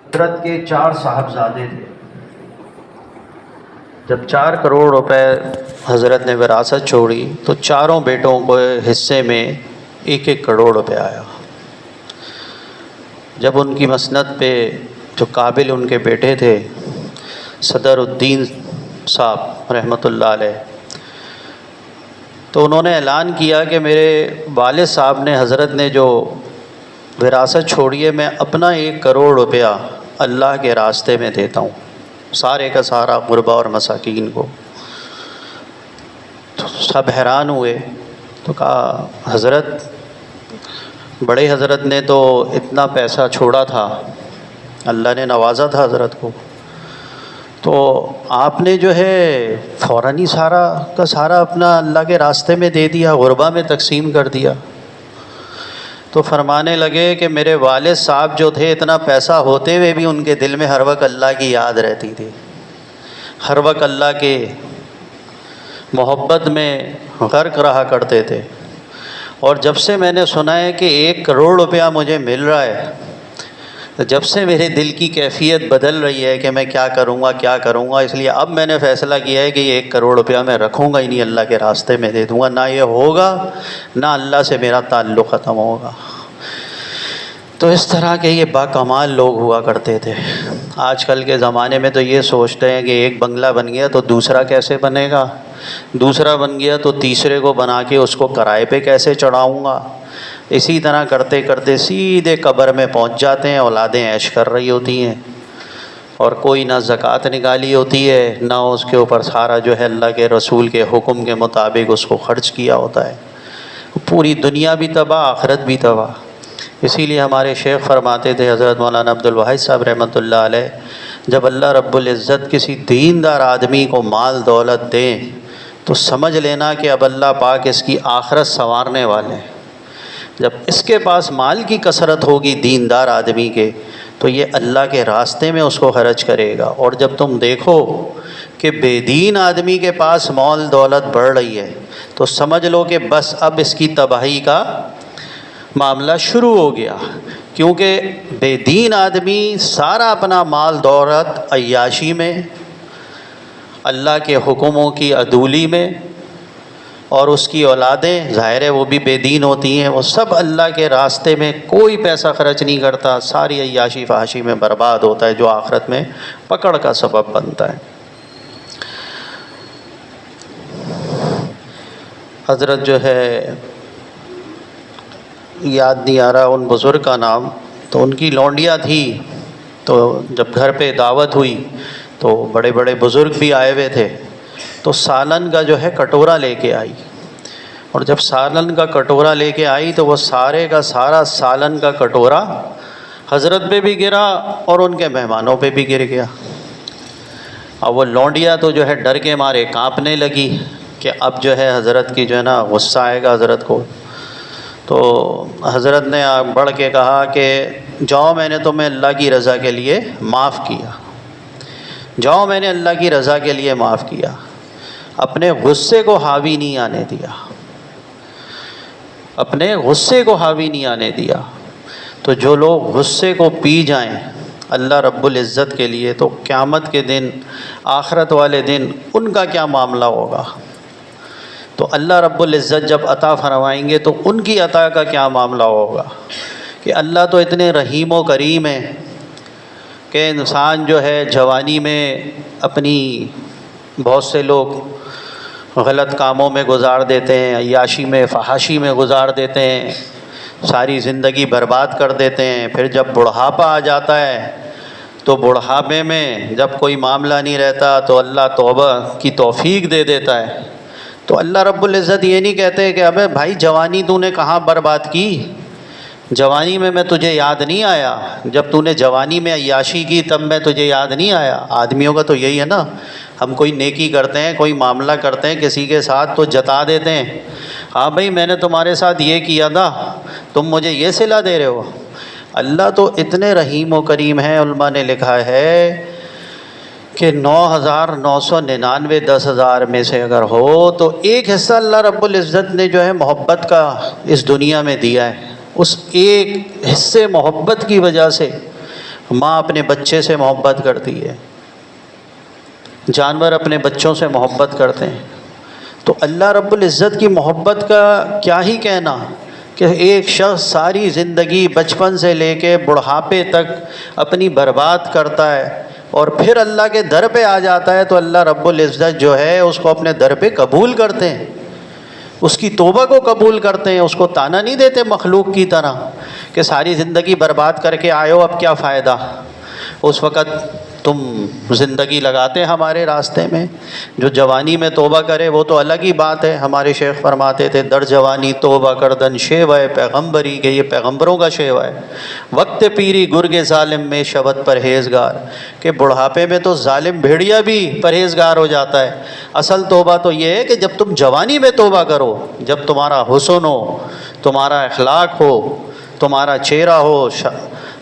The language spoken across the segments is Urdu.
حضرت کے 4 صاحبزادے تھے۔ جب 4 کروڑ روپے حضرت نے وراثت چھوڑی تو چاروں بیٹوں کو حصے میں 1-1 کروڑ روپے آیا۔ جب ان کی مسند پہ جو قابل ان کے بیٹے تھے صدر الدین صاحب رحمۃ اللہ علیہ، تو انہوں نے اعلان کیا کہ میرے والد صاحب نے حضرت نے جو وراثت چھوڑی ہے میں اپنا 1 کروڑ روپیہ اللہ کے راستے میں دیتا ہوں، سارے کا سارا غربا اور مساکین کو۔ تو سب حیران ہوئے، تو کہا حضرت، بڑے حضرت نے تو اتنا پیسہ چھوڑا تھا، اللہ نے نوازا تھا حضرت کو، تو آپ نے جو ہے فوراً ہی سارا کا سارا اپنا اللہ کے راستے میں دے دیا، غربا میں تقسیم کر دیا۔ تو فرمانے لگے کہ میرے والد صاحب جو تھے اتنا پیسہ ہوتے ہوئے بھی ان کے دل میں ہر وقت اللہ کی یاد رہتی تھی، ہر وقت اللہ کے محبت میں غرق رہا کرتے تھے۔ اور جب سے میں نے سنا ہے کہ 1 کروڑ روپیہ مجھے مل رہا ہے، تو جب سے میرے دل کی کیفیت بدل رہی ہے کہ میں کیا کروں گا، اس لیے اب میں نے فیصلہ کیا ہے کہ یہ 1 کروڑ روپیہ میں رکھوں گا ہی نہیں، اللہ کے راستے میں دے دوں گا، نہ یہ ہوگا نہ اللہ سے میرا تعلق ختم ہوگا۔ تو اس طرح کے یہ باکمال لوگ ہوا کرتے تھے۔ آج کل کے زمانے میں تو یہ سوچتے ہیں کہ ایک بنگلہ بن گیا تو دوسرا کیسے بنے گا، دوسرا بن گیا تو تیسرے کو بنا کے اس کو کرائے پہ کیسے چڑھاؤں گا۔ اسی طرح کرتے کرتے سیدھے قبر میں پہنچ جاتے ہیں، اولادیں عیش کر رہی ہوتی ہیں، اور کوئی نہ زکوٰۃ نکالی ہوتی ہے، نہ اس کے اوپر سارا جو ہے اللہ کے رسول کے حکم کے مطابق اس کو خرچ کیا ہوتا ہے۔ پوری دنیا بھی تباہ، آخرت بھی تباہ۔ اسی لیے ہمارے شیخ فرماتے تھے حضرت مولانا عبدالواحد صاحب رحمۃ اللہ علیہ، جب اللہ رب العزت کسی دیندار آدمی کو مال دولت دیں تو سمجھ لینا کہ اب اللہ پاک اس کی آخرت سنوارنے والے ہیں۔ جب اس کے پاس مال کی کثرت ہوگی دیندار آدمی کے، تو یہ اللہ کے راستے میں اس کو خرچ کرے گا۔ اور جب تم دیکھو کہ بے دین آدمی کے پاس مال دولت بڑھ رہی ہے تو سمجھ لو کہ بس اب اس کی تباہی کا معاملہ شروع ہو گیا، کیونکہ بے دین آدمی سارا اپنا مال دولت عیاشی میں، اللہ کے حکموں کی عدولی میں، اور اس کی اولادیں ظاہر ہے وہ بھی بے دین ہوتی ہیں، وہ سب اللہ کے راستے میں کوئی پیسہ خرچ نہیں کرتا، ساری عیاشی فحاشی میں برباد ہوتا ہے، جو آخرت میں پکڑ کا سبب بنتا ہے۔ حضرت جو ہے یاد نہیں آ رہا ان بزرگ کا نام، تو ان کی لونڈیاں تھی، تو جب گھر پہ دعوت ہوئی تو بڑے بڑے بزرگ بھی آئے ہوئے تھے، تو سالن کا جو ہے کٹورا لے کے آئی، اور جب سالن کا کٹورا لے کے آئی تو وہ سارے کا سارا سالن کا کٹورا حضرت پہ بھی گرا اور ان کے مہمانوں پہ بھی گر گیا۔ اب وہ لونڈیا تو جو ہے ڈر کے مارے کانپنے لگی کہ اب جو ہے حضرت کی جو ہے نا غصہ آئے گا حضرت کو۔ تو حضرت نے بڑھ کے کہا کہ جاؤ، میں نے تمہیں اللہ کی رضا کے لیے معاف کیا، جاؤ میں نے اللہ کی رضا کے لیے معاف کیا، اپنے غصے کو حاوی نہیں آنے دیا، اپنے غصے کو حاوی نہیں آنے دیا۔ تو جو لوگ غصے کو پی جائیں اللہ رب العزت کے لیے، تو قیامت کے دن، آخرت والے دن ان کا کیا معاملہ ہوگا؟ تو اللہ رب العزت جب عطا فرمائیں گے تو ان کی عطا کا کیا معاملہ ہوگا؟ کہ اللہ تو اتنے رحیم و کریم ہیں کہ انسان جو ہے جوانی میں اپنی، بہت سے لوگ غلط کاموں میں گزار دیتے ہیں، عیاشی میں فحاشی میں گزار دیتے ہیں، ساری زندگی برباد کر دیتے ہیں، پھر جب بڑھاپا آ جاتا ہے تو بڑھاپے میں جب کوئی معاملہ نہیں رہتا تو اللہ توبہ کی توفیق دے دیتا ہے۔ تو اللہ رب العزت یہ نہیں کہتے کہ ابے بھائی جوانی تو نے کہاں برباد کی، جوانی میں تجھے یاد نہیں آیا، جب تو نے جوانی میں عیاشی کی تب میں تجھے یاد نہیں آیا۔ آدمیوں کا تو یہی ہے نا، ہم کوئی نیکی کرتے ہیں، کوئی معاملہ کرتے ہیں کسی کے ساتھ تو جتا دیتے ہیں، ہاں بھائی میں نے تمہارے ساتھ یہ کیا تھا، تم مجھے یہ صلہ دے رہے ہو۔ اللہ تو اتنے رحیم و کریم ہیں، علماء نے لکھا ہے کہ 9,999 10,000 میں سے اگر ہو تو ایک حصہ اللہ رب العزت نے جو ہے محبت کا اس دنیا میں دیا ہے، اس ایک حصے محبت کی وجہ سے ماں اپنے بچے سے محبت کرتی ہے، جانور اپنے بچوں سے محبت کرتے ہیں، تو اللہ رب العزت کی محبت کا کیا ہی کہنا کہ ایک شخص ساری زندگی بچپن سے لے کے بڑھاپے تک اپنی برباد کرتا ہے اور پھر اللہ کے در پہ آ جاتا ہے تو اللہ رب العزت جو ہے اس کو اپنے در پہ قبول کرتے ہیں، اس کی توبہ کو قبول کرتے ہیں، اس کو طعنہ نہیں دیتے مخلوق کی طرح کہ ساری زندگی برباد کر کے آئے ہو اب کیا فائدہ، اس وقت تم زندگی لگاتے ہمارے راستے میں۔ جو جوانی میں توبہ کرے وہ تو الگ ہی بات ہے، ہمارے شیخ فرماتے تھے در جوانی توبہ کردن شیوہ پیغمبری، کہ یہ پیغمبروں کا شیوہ ہے، وقت پیری گرگ ظالم میں شبت پرہیزگار، کہ بڑھاپے میں تو ظالم بھیڑیا بھی پرہیزگار ہو جاتا ہے۔ اصل توبہ تو یہ ہے کہ جب تم جوانی میں توبہ کرو، جب تمہارا حسن ہو، تمہارا اخلاق ہو، تمہارا چہرہ ہو،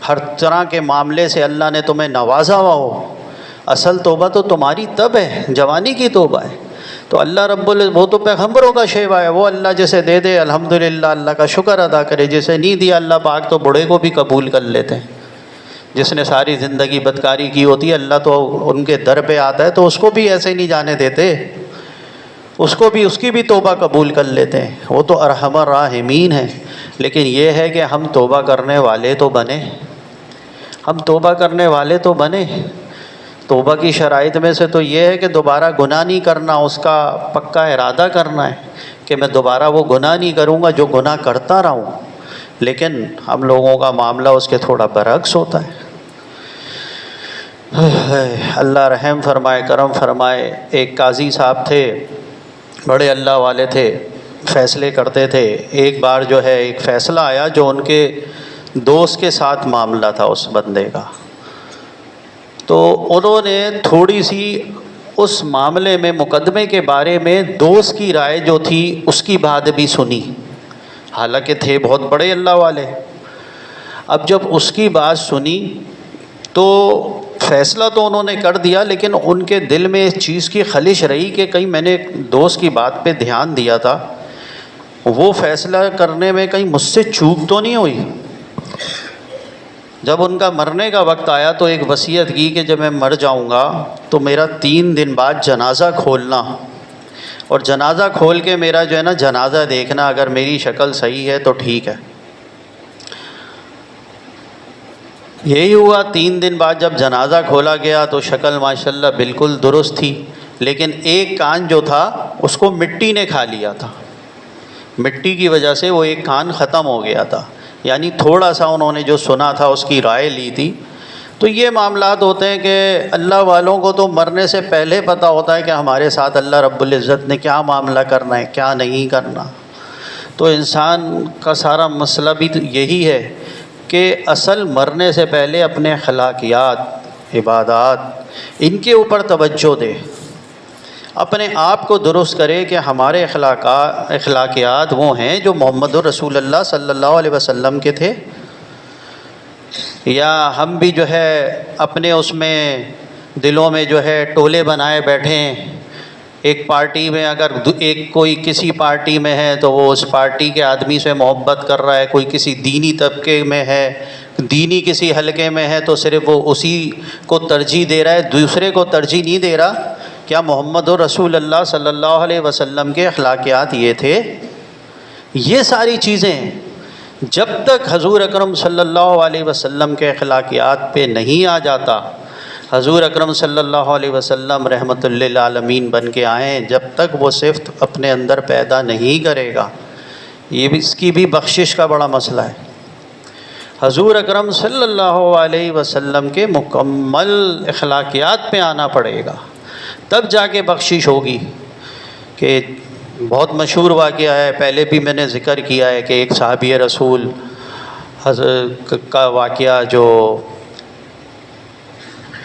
ہر طرح کے معاملے سے اللہ نے تمہیں نوازا ہوا ہو، اصل توبہ تو تمہاری تب ہے، جوانی کی توبہ ہے۔ تو اللہ رب وہ تو پیغمبروں کا شیوا ہے، وہ اللہ جسے دے دے الحمدللہ اللہ کا شکر ادا کرے، جسے نہیں دیا اللہ پاک تو بوڑھے کو بھی قبول کر لیتے ہیں۔ جس نے ساری زندگی بدکاری کی ہوتی ہے اللہ تو ان کے در پہ آتا ہے تو اس کو بھی ایسے نہیں جانے دیتے، اس کو بھی اس کی بھی توبہ قبول کر لیتے ہیں، وہ تو ارحم الراحمین ہے۔ لیکن یہ ہے کہ ہم توبہ کرنے والے تو بنے، ہم توبہ کرنے والے تو بنے۔ توبہ کی شرائط میں سے تو یہ ہے کہ دوبارہ گناہ نہیں کرنا، اس کا پکا ارادہ کرنا ہے کہ میں دوبارہ وہ گناہ نہیں کروں گا جو گناہ کرتا رہا ہوں۔ لیکن ہم لوگوں کا معاملہ اس کے تھوڑا برعکس ہوتا ہے۔ اللہ رحم فرمائے، کرم فرمائے۔ ایک قاضی صاحب تھے، بڑے اللہ والے تھے، فیصلے کرتے تھے۔ ایک بار جو ہے ایک فیصلہ آیا جو ان کے دوست کے ساتھ معاملہ تھا اس بندے کا، تو انہوں نے تھوڑی سی اس معاملے میں مقدمے کے بارے میں دوست کی رائے جو تھی اس کی بات بھی سنی، حالانکہ تھے بہت بڑے اللہ والے۔ اب جب اس کی بات سنی تو فیصلہ تو انہوں نے کر دیا، لیکن ان کے دل میں اس چیز کی خلش رہی کہ کہیں میں نے دوست کی بات پہ دھیان دیا تھا، وہ فیصلہ کرنے میں کہیں مجھ سے چوک تو نہیں ہوئی۔ جب ان کا مرنے کا وقت آیا تو ایک وصیت کی کہ جب میں مر جاؤں گا تو میرا 3 دن بعد جنازہ کھولنا، اور جنازہ کھول کے میرا جو ہے نا جنازہ دیکھنا، اگر میری شکل صحیح ہے تو ٹھیک ہے۔ یہی ہوا، 3 دن بعد جب جنازہ کھولا گیا تو شکل ماشاءاللہ بالکل درست تھی، لیکن ایک کان جو تھا اس کو مٹی نے کھا لیا تھا، مٹی کی وجہ سے وہ ایک کان ختم ہو گیا تھا، یعنی تھوڑا سا انہوں نے جو سنا تھا اس کی رائے لی تھی۔ تو یہ معاملات ہوتے ہیں کہ اللہ والوں کو تو مرنے سے پہلے پتہ ہوتا ہے کہ ہمارے ساتھ اللہ رب العزت نے کیا معاملہ کرنا ہے کیا نہیں کرنا۔ تو انسان کا سارا مسئلہ بھی تو یہی ہے کہ اصل مرنے سے پہلے اپنے اخلاقیات، عبادات، ان کے اوپر توجہ دے، اپنے آپ کو درست کرے کہ ہمارے اخلاقیات وہ ہیں جو محمد رسول اللہ صلی اللہ علیہ وسلم کے تھے، یا ہم بھی جو ہے اپنے اس میں دلوں میں جو ہے ٹولے بنائے بیٹھے ہیں۔ ایک پارٹی میں اگر ایک کوئی کسی پارٹی میں ہے تو وہ اس پارٹی کے آدمی سے محبت کر رہا ہے، کوئی کسی دینی طبقے میں ہے، دینی کسی حلقے میں ہے تو صرف وہ اسی کو ترجیح دے رہا ہے، دوسرے کو ترجیح نہیں دے رہا۔ کیا محمد رسول اللہ صلی اللہ علیہ وسلم کے اخلاقیات یہ تھے؟ یہ ساری چیزیں جب تک حضور اکرم صلی اللہ علیہ وسلم کے اخلاقیات پہ نہیں آ جاتا، حضور اکرم صلی اللہ علیہ وسلم رحمۃ للعالمین بن کے آئیں، جب تک وہ صفت اپنے اندر پیدا نہیں کرے گا، یہ بھی اس کی بھی بخشش کا بڑا مسئلہ ہے۔ حضور اکرم صلی اللہ علیہ وسلم کے مکمل اخلاقیات پہ آنا پڑے گا، تب جا کے بخشش ہوگی۔ کہ بہت مشہور واقعہ ہے، پہلے بھی میں نے ذکر کیا ہے کہ ایک صحابی رسول کا واقعہ جو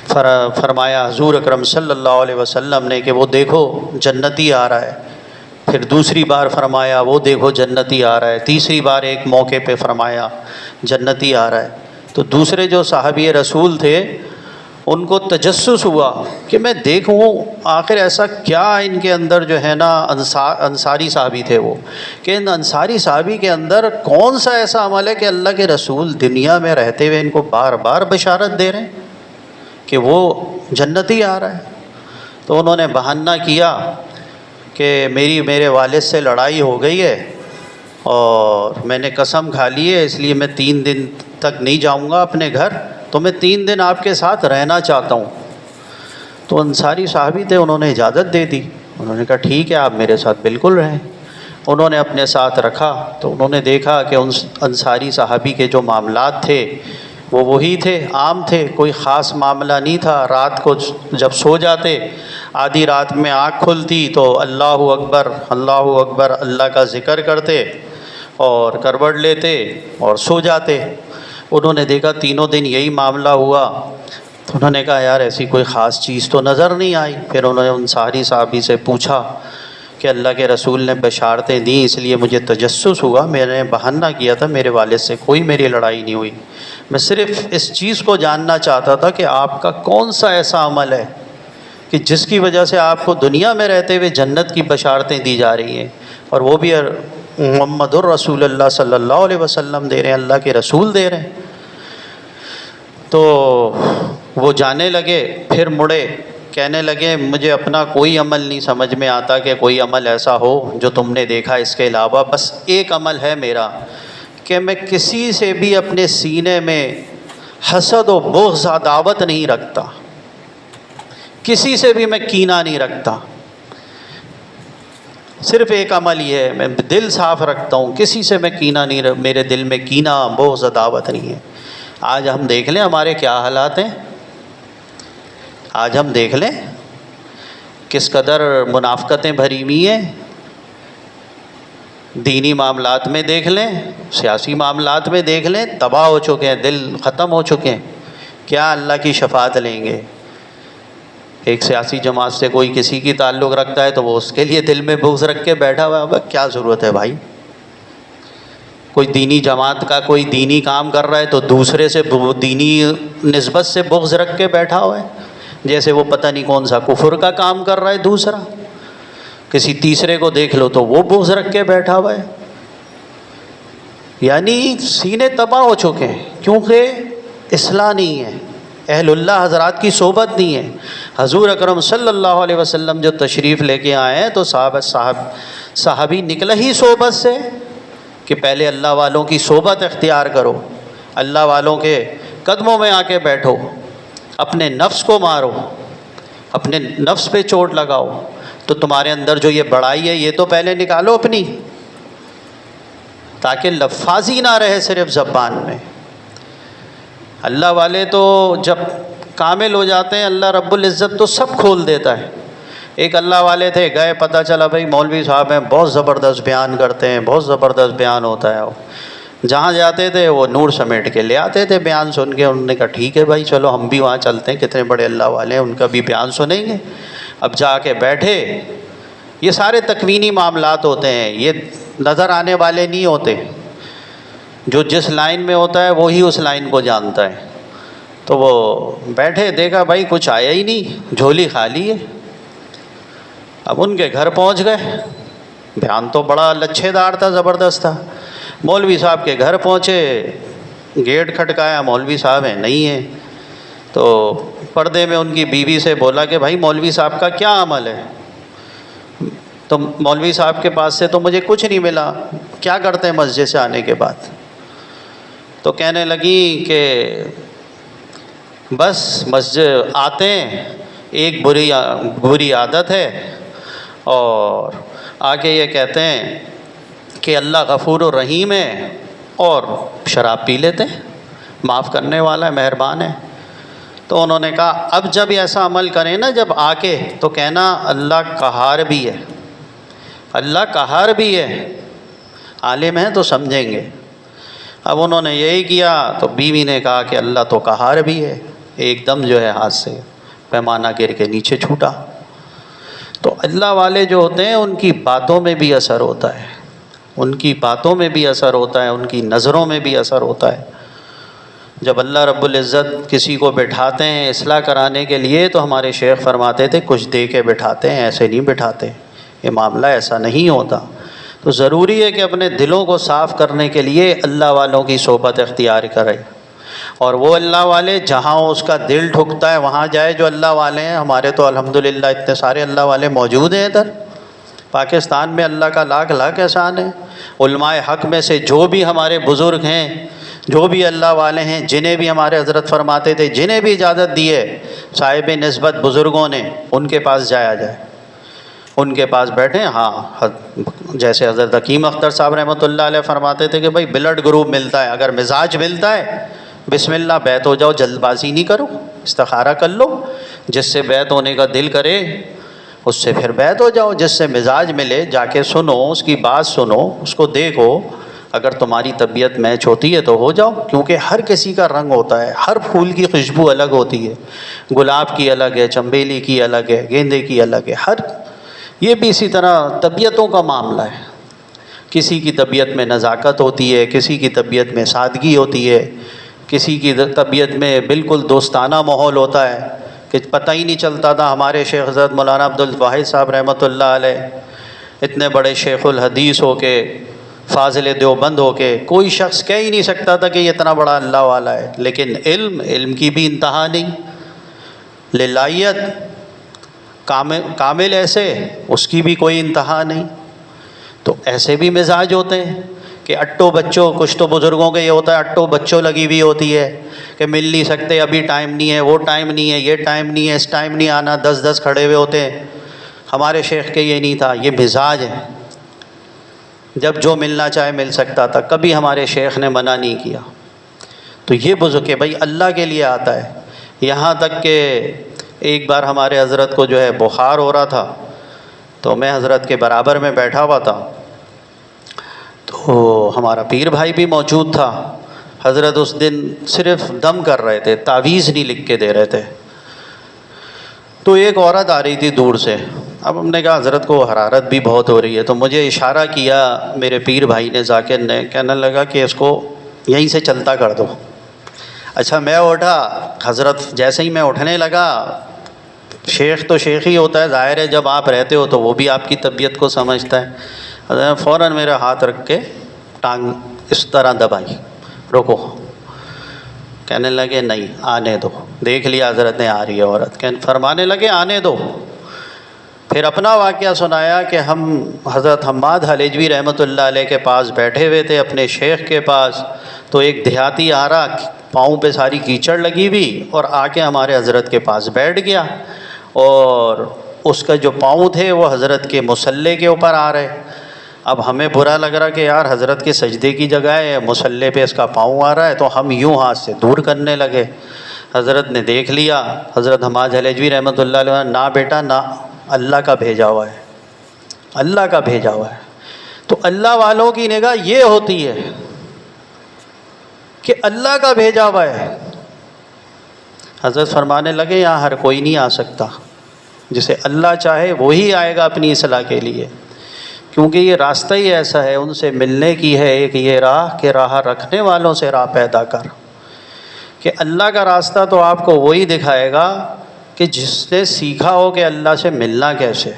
فرمایا حضور اکرم صلی اللہ علیہ وسلم نے کہ وہ دیکھو جنتی آ رہا ہے، پھر دوسری بار فرمایا وہ دیکھو جنتی آ رہا ہے، تیسری بار ایک موقع پہ فرمایا جنتی آ رہا ہے۔ تو دوسرے جو صحابی رسول تھے ان کو تجسس ہوا کہ میں دیکھوں آخر ایسا کیا ان کے اندر جو ہے نا، انصاری صحابی تھے وہ، کہ ان انصاری صحابی کے اندر کون سا ایسا عمل ہے کہ اللہ کے رسول دنیا میں رہتے ہوئے ان کو بار بار بشارت دے رہے ہیں کہ وہ جنتی آ رہا ہے۔ تو انہوں نے بہانہ کیا کہ میرے والد سے لڑائی ہو گئی ہے اور میں نے قسم کھا لی ہے، اس لیے میں 3 دن تک نہیں جاؤں گا اپنے گھر، تو میں 3 دن آپ کے ساتھ رہنا چاہتا ہوں۔ تو انصاری صحابی تھے، انہوں نے اجازت دے دی، انہوں نے کہا ٹھیک ہے آپ میرے ساتھ بالکل رہیں۔ انہوں نے اپنے ساتھ رکھا تو انہوں نے دیکھا کہ ان انصاری صحابی کے جو معاملات تھے وہ وہی تھے، عام تھے، کوئی خاص معاملہ نہیں تھا۔ رات کو جب سو جاتے، آدھی رات میں آنکھ کھلتی تو اللہ اکبر اللہ اکبر اللہ کا ذکر کرتے اور کروٹ لیتے اور سو جاتے۔ انہوں نے دیکھا تینوں دن یہی معاملہ ہوا، تو انہوں نے کہا یار ایسی کوئی خاص چیز تو نظر نہیں آئی۔ پھر انہوں نے انصاری صحابی سے پوچھا کہ اللہ کے رسول نے بشارتیں دیں، اس لیے مجھے تجسس ہوا، میں نے بہانہ کیا تھا، میرے والد سے کوئی میری لڑائی نہیں ہوئی، میں صرف اس چیز کو جاننا چاہتا تھا کہ آپ کا کون سا ایسا عمل ہے کہ جس کی وجہ سے آپ کو دنیا میں رہتے ہوئے جنت کی بشارتیں دی جا رہی ہیں، اور وہ بھی محمد الرسول اللہ صلی اللہ علیہ وسلم دے رہے ہیں، اللہ کے رسول دے رہے ہیں۔ تو وہ جانے لگے، پھر مڑے کہنے لگے مجھے اپنا کوئی عمل نہیں سمجھ میں آتا کہ کوئی عمل ایسا ہو جو تم نے دیکھا، اس کے علاوہ بس ایک عمل ہے میرا کہ میں کسی سے بھی اپنے سینے میں حسد و بغض عداوت نہیں رکھتا، کسی سے بھی میں کینہ نہیں رکھتا، صرف ایک عمل یہ ہے، میں دل صاف رکھتا ہوں، کسی سے میں کینہ نہیں، میرے دل میں کینہ بغض عداوت نہیں ہے۔ آج ہم دیکھ لیں ہمارے کیا حالات ہیں، آج ہم دیکھ لیں کس قدر منافقتیں بھری ہوئی ہیں، دینی معاملات میں دیکھ لیں، سیاسی معاملات میں دیکھ لیں، تباہ ہو چکے ہیں، دل ختم ہو چکے ہیں، کیا اللہ کی شفاعت لیں گے؟ ایک سیاسی جماعت سے کوئی کسی کی تعلق رکھتا ہے تو وہ اس کے لیے دل میں بغض رکھ کے بیٹھا ہوا ہے، اب کیا ضرورت ہے بھائی؟ کوئی دینی جماعت کا کوئی دینی کام کر رہا ہے تو دوسرے سے دینی نسبت سے بغض رکھ کے بیٹھا ہوا ہے، جیسے وہ پتہ نہیں کون سا کفر کا کام کر رہا ہے دوسرا، کسی تیسرے کو دیکھ لو تو وہ بغض رکھ کے بیٹھا ہوا ہے۔ یعنی سینے تباہ ہو چکے ہیں، کیونکہ اصلاح نہیں ہے، اہل اللہ حضرات کی صحبت نہیں ہے۔ حضور اکرم صلی اللہ علیہ وسلم جو تشریف لے کے آئے ہیں تو صحابی نکلا ہی صحبت سے کہ پہلے اللہ والوں کی صحبت اختیار کرو، اللہ والوں کے قدموں میں آ کے بیٹھو، اپنے نفس کو مارو، اپنے نفس پہ چوٹ لگاؤ، تو تمہارے اندر جو یہ بڑائی ہے یہ تو پہلے نکالو اپنی، تاکہ لفاظی نہ رہے صرف زبان میں۔ اللہ والے تو جب کامل ہو جاتے ہیں اللہ رب العزت تو سب کھول دیتا ہے۔ ایک اللہ والے تھے، گئے، پتہ چلا بھائی مولوی صاحب ہیں، بہت زبردست بیان کرتے ہیں، بہت زبردست بیان ہوتا ہے، جہاں جاتے تھے وہ نور سمیٹ کے لے آتے تھے بیان سن کے۔ انہوں نے کہا ٹھیک ہے بھائی چلو ہم بھی وہاں چلتے ہیں، کتنے بڑے اللہ والے ہیں، ان کا بھی بیان سنیں گے۔ اب جا کے بیٹھے، یہ سارے تکوینی معاملات ہوتے ہیں، یہ نظر آنے والے نہیں ہوتے، جو جس لائن میں ہوتا ہے وہی اس لائن کو جانتا ہے۔ تو وہ بیٹھے، دیکھا بھائی کچھ آیا ہی نہیں، جھولی خالی ہے۔ اب ان کے گھر پہنچ گئے، بیان تو بڑا لچھے دار تھا، زبردست تھا۔ مولوی صاحب کے گھر پہنچے، گیٹ کھٹکایا، مولوی صاحب ہیں نہیں ہیں، تو پردے میں ان کی بیوی سے بولا کہ بھائی مولوی صاحب کا کیا عمل ہے؟ تو مولوی صاحب کے پاس سے تو مجھے کچھ نہیں ملا، کیا کرتے ہیں مسجد سے آنے کے بعد؟ تو کہنے لگی کہ بس مسجد آتے ہیں، ایک بری عادت ہے، اور آ کے یہ کہتے ہیں کہ اللہ غفور الرحیم ہے، اور شراب پی لیتے ہیں، معاف کرنے والا ہے، مہربان ہے۔ تو انہوں نے کہا اب جب ایسا عمل کریں نا، جب آ کے تو کہنا اللہ قہار بھی ہے، اللہ قہار بھی ہے، عالم ہیں تو سمجھیں گے۔ اب انہوں نے یہی کیا تو بیوی نے کہا کہ اللہ تو قہار بھی ہے، ایک دم جو ہے ہاتھ سے پیمانہ گر کے نیچے چھوٹا۔ تو اللہ والے جو ہوتے ہیں ان کی باتوں میں بھی اثر ہوتا ہے، ان کی باتوں میں بھی اثر ہوتا ہے، ان کی نظروں میں بھی اثر ہوتا ہے۔ جب اللہ رب العزت کسی کو بٹھاتے ہیں اصلاح کرانے کے لیے تو ہمارے شیخ فرماتے تھے کچھ دے کے بٹھاتے ہیں، ایسے نہیں بٹھاتے، یہ معاملہ ایسا نہیں ہوتا۔ تو ضروری ہے کہ اپنے دلوں کو صاف کرنے کے لیے اللہ والوں کی صحبت اختیار کرے، اور وہ اللہ والے جہاں اس کا دل ٹھکتا ہے وہاں جائے جو اللہ والے ہیں۔ ہمارے تو الحمدللہ اتنے سارے اللہ والے موجود ہیں ادھر پاکستان میں، اللہ کا لاکھ لاکھ احسان ہے۔ علماء حق میں سے جو بھی ہمارے بزرگ ہیں، جو بھی اللہ والے ہیں، جنہیں بھی ہمارے حضرت فرماتے تھے جنہیں بھی اجازت دی ہے صاحب نسبت بزرگوں نے، ان کے پاس جایا جائے، ان کے پاس بیٹھیں۔ ہاں، جیسے حضرت حکیم اختر صاحب رحمۃ اللہ علیہ فرماتے تھے کہ بھائی بلڈ گروپ ملتا ہے، اگر مزاج ملتا ہے بسم اللہ بیعت ہو جاؤ، جلد بازی نہیں کرو، استخارہ کر لو، جس سے بیعت ہونے کا دل کرے اس سے پھر بیعت ہو جاؤ، جس سے مزاج ملے جا کے سنو، اس کی بات سنو، اس کو دیکھو، اگر تمہاری طبیعت میچ ہوتی ہے تو ہو جاؤ، کیونکہ ہر کسی کا رنگ ہوتا ہے، ہر پھول کی خوشبو الگ ہوتی ہے، گلاب کی الگ ہے، چنبیلی کی الگ ہے، گیندے کی الگ ہے، یہ بھی اسی طرح طبیعتوں کا معاملہ ہے۔ کسی کی طبیعت میں نزاکت ہوتی ہے، کسی کی طبیعت میں سادگی ہوتی ہے، کسی کی طبیعت میں بالکل دوستانہ ماحول ہوتا ہے کہ پتہ ہی نہیں چلتا تھا۔ ہمارے شیخ حضرت مولانا عبدالواحد صاحب رحمۃ اللہ علیہ اتنے بڑے شیخ الحدیث ہو کے، فاضل دیوبند ہو کے، کوئی شخص کہہ ہی نہیں سکتا تھا کہ یہ اتنا بڑا اللہ والا ہے، لیکن علم کی بھی انتہا نہیں، للہیت کامل ایسے اس کی بھی کوئی انتہا نہیں۔ تو ایسے بھی مزاج ہوتے ہیں کہ اٹو بچوں، کچھ تو بزرگوں کے یہ ہوتا ہے اٹو بچوں لگی ہوئی ہوتی ہے کہ مل نہیں سکتے، ابھی ٹائم نہیں ہے، وہ ٹائم نہیں ہے، یہ ٹائم نہیں ہے، اس ٹائم نہیں آنا، 10 کھڑے ہوئے ہوتے ہیں۔ ہمارے شیخ کے یہ نہیں تھا، یہ مزاج ہے، جب جو ملنا چاہے مل سکتا تھا، کبھی ہمارے شیخ نے منع نہیں کیا۔ تو یہ بزرگ کہ بھائی اللہ کے لیے آتا ہے۔ یہاں تک کہ ایک بار ہمارے حضرت کو جو ہے بخار ہو رہا تھا، تو میں حضرت کے برابر میں بیٹھا ہوا تھا، تو ہمارا پیر بھائی بھی موجود تھا۔ حضرت اس دن صرف دم کر رہے تھے، تعویذ نہیں لکھ کے دے رہے تھے۔ تو ایک عورت آ رہی تھی دور سے، اب ہم نے کہا حضرت کو حرارت بھی بہت ہو رہی ہے، تو مجھے اشارہ کیا میرے پیر بھائی نے، ذاکر نے، کہنے لگا کہ اس کو یہیں سے چلتا کر دو۔ اچھا میں اٹھا، حضرت جیسے ہی میں اٹھنے لگا، شیخ تو شیخ ہی ہوتا ہے، ظاہر ہے جب آپ رہتے ہو تو وہ بھی آپ کی طبیعت کو سمجھتا ہے۔ حضرت فوراً میرا ہاتھ رکھ کے ٹانگ اس طرح دبائی، رکو، کہنے لگے نہیں آنے دو، دیکھ لیا حضرت نے آ رہی ہے عورت، فرمانے لگے آنے دو۔ پھر اپنا واقعہ سنایا کہ ہم حضرت حماد حلیجوی رحمۃ اللہ علیہ کے پاس بیٹھے ہوئے تھے اپنے شیخ کے پاس، تو ایک دیہاتی آ رہا، پاؤں پہ ساری کیچڑ لگی ہوئی، اور آ کے ہمارے حضرت کے پاس بیٹھ گیا، اور اس کا جو پاؤں تھے وہ حضرت کے مصلے کے اوپر آ رہے۔ اب ہمیں برا لگ رہا کہ یار حضرت کے سجدے کی جگہ ہے، مصلے پہ اس کا پاؤں آ رہا ہے، تو ہم یوں ہاتھ سے دور کرنے لگے۔ حضرت نے دیکھ لیا، حضرت حماد حلیجوی رحمۃ اللہ علیہ، نہ بیٹا نہ، اللہ کا بھیجا ہوا ہے، اللہ کا بھیجا ہوا ہے۔ تو اللہ والوں کی نگاہ یہ ہوتی ہے کہ اللہ کا بھیجا ہوا ہے۔ حضرت فرمانے لگے یہاں ہر کوئی نہیں آ سکتا، جسے اللہ چاہے وہی آئے گا اپنی اصلاح کے لیے، کیونکہ یہ راستہ ہی ایسا ہے، ان سے ملنے کی ہے ایک یہ راہ کہ راہ رکھنے والوں سے راہ پیدا کر، کہ اللہ کا راستہ تو آپ کو وہی دکھائے گا کہ جس نے سیکھا ہو کہ اللہ سے ملنا کیسے۔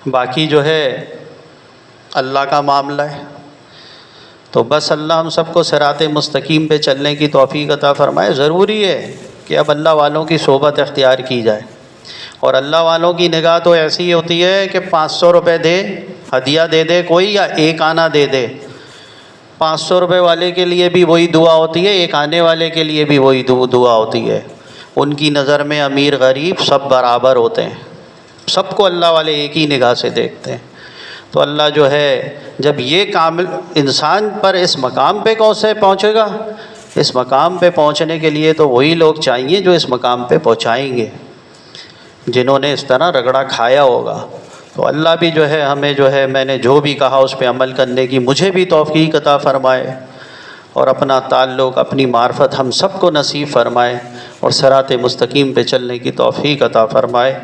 باقی جو ہے اللہ کا معاملہ ہے۔ تو بس اللہ ہم سب کو صراط مستقیم پہ چلنے کی توفیق عطا فرمائے۔ ضروری ہے کہ اب اللہ والوں کی صحبت اختیار کی جائے، اور اللہ والوں کی نگاہ تو ایسی ہوتی ہے کہ 500 روپے دے، ہدیہ دے دے کوئی، یا ایک آنا دے دے، 500 روپے والے کے لیے بھی وہی دعا ہوتی ہے، ایک آنے والے کے لیے بھی وہی دعا ہوتی ہے۔ ان کی نظر میں امیر غریب سب برابر ہوتے ہیں، سب کو اللہ والے ایک ہی نگاہ سے دیکھتے ہیں۔ تو اللہ جو ہے جب یہ کامل انسان پر اس مقام پہ کیسے پہنچے گا؟ اس مقام پہ پہنچنے کے لیے تو وہی لوگ چاہیے جو اس مقام پہ پہنچائیں گے، جنہوں نے اس طرح رگڑا کھایا ہوگا۔ تو اللہ بھی جو ہے ہمیں جو ہے میں نے جو بھی کہا اس پہ عمل کرنے کی مجھے بھی توفیق عطا فرمائے، اور اپنا تعلق اپنی معرفت ہم سب کو نصیب فرمائے، اور صراط مستقیم پہ چلنے کی توفیق عطا فرمائے۔